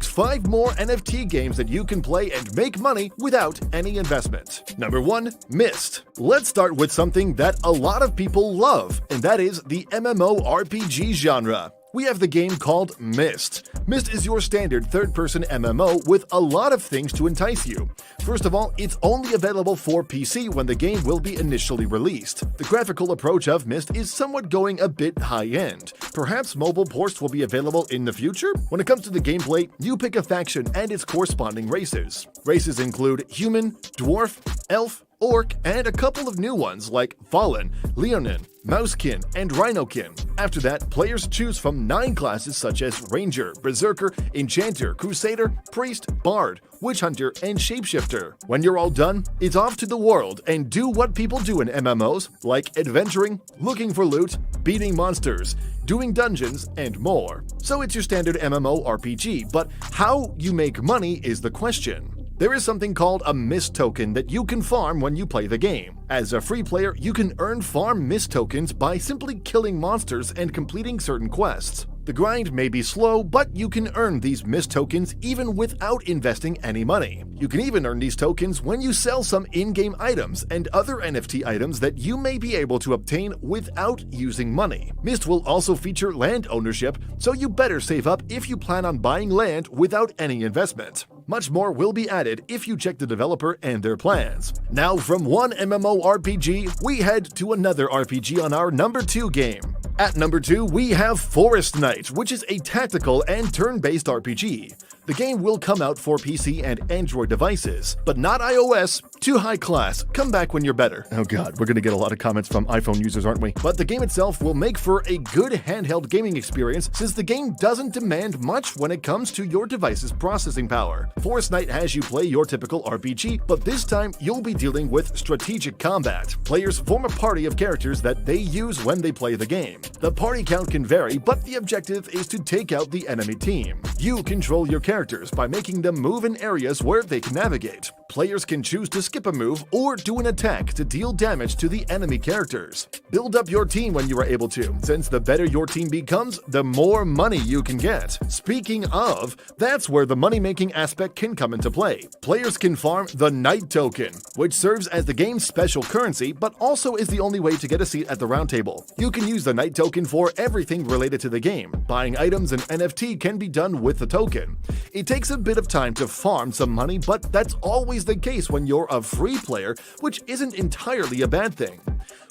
5 more NFT games that you can play and make money without any investment. Number 1. Myst. Let's start with something that a lot of people love, and that is the MMORPG genre. We have the game called Myst. Myst is your standard third-person MMO with a lot of things to entice you. First of all, it's only available for PC when the game will be initially released. The graphical approach of Myst is somewhat going a bit high-end. Perhaps mobile ports will be available in the future? When it comes to the gameplay, you pick a faction and its corresponding races. Races include human, dwarf, elf, orc, and a couple of new ones like Fallen, Leonin, Mousekin, and Rhinokin. After that, players choose from 9 classes such as Ranger, Berserker, Enchanter, Crusader, Priest, Bard, Witch Hunter, and Shapeshifter. When you're all done, it's off to the world and do what people do in MMOs, like adventuring, looking for loot, beating monsters, doing dungeons, and more. So it's your standard MMORPG, but how you make money is the question. There is something called a Myst token that you can farm when you play the game. As a free player, you can earn farm Myst tokens by simply killing monsters and completing certain quests. The grind may be slow, but you can earn these Myst tokens even without investing any money. You can even earn these tokens when you sell some in-game items and other NFT items that you may be able to obtain without using money. Myst will also feature land ownership, so you better save up if you plan on buying land without any investment. Much more will be added if you check the developer and their plans. Now, from one MMORPG, we head to another RPG on our number 2 game. At number 2, we have Forest Knight, which is a tactical and turn-based RPG. The game will come out for PC and Android devices, but not iOS. Too high class. Come back when you're better. Oh god, we're gonna get a lot of comments from iPhone users, aren't we? But the game itself will make for a good handheld gaming experience since the game doesn't demand much when it comes to your device's processing power. Forest Knight has you play your typical RPG, but this time you'll be dealing with strategic combat. Players form a party of characters that they use when they play the game. The party count can vary, but the objective is to take out the enemy team. You control your characters by making them move in areas where they can navigate. Players can choose to skip a move or do an attack to deal damage to the enemy characters. Build up your team when you are able to, since the better your team becomes, the more money you can get. Speaking of, that's where the money-making aspect can come into play. Players can farm the Knight token, which serves as the game's special currency, but also is the only way to get a seat at the round table. You can use the Knight token for everything related to the game. Buying items and NFT can be done with the token. It takes a bit of time to farm some money, but that's always the case when you're a free player, which isn't entirely a bad thing.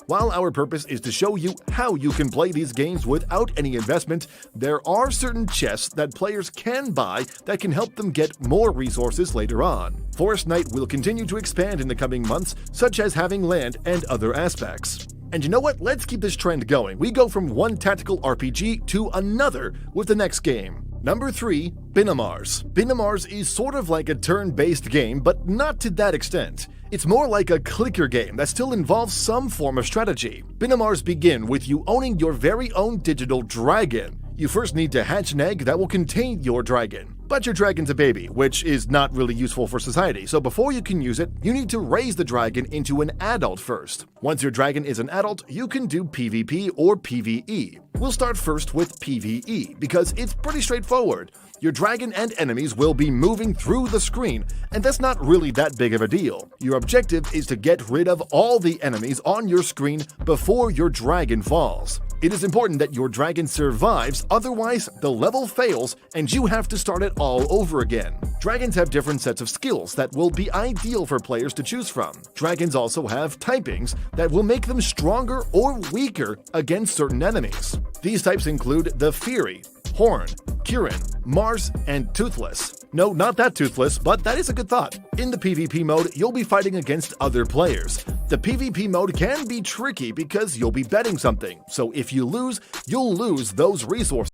While our purpose is to show you how you can play these games without any investment, there are certain chests that players can buy that can help them get more resources later on. Forest Knight will continue to expand in the coming months, such as having land and other aspects. And you know what? Let's keep this trend going. We go from one tactical RPG to another with the next game. Number 3, Binamars. Binamars is sort of like a turn-based game, but not to that extent. It's more like a clicker game that still involves some form of strategy. Binamars begin with you owning your very own digital dragon. You first need to hatch an egg that will contain your dragon. But your dragon's a baby, which is not really useful for society, so before you can use it, you need to raise the dragon into an adult first. Once your dragon is an adult, you can do PvP or PvE. We'll start first with PvE, because it's pretty straightforward. Your dragon and enemies will be moving through the screen, and that's not really that big of a deal. Your objective is to get rid of all the enemies on your screen before your dragon falls. It is important that your dragon survives, otherwise the level fails and you have to start it all over again. Dragons have different sets of skills that will be ideal for players to choose from. Dragons also have typings that will make them stronger or weaker against certain enemies. These types include the Fury, Horn, Kirin, Mars, and Toothless. No, not that Toothless, but that is a good thought. In the PvP mode, you'll be fighting against other players. The PvP mode can be tricky because you'll be betting something, so if you lose, you'll lose those resources.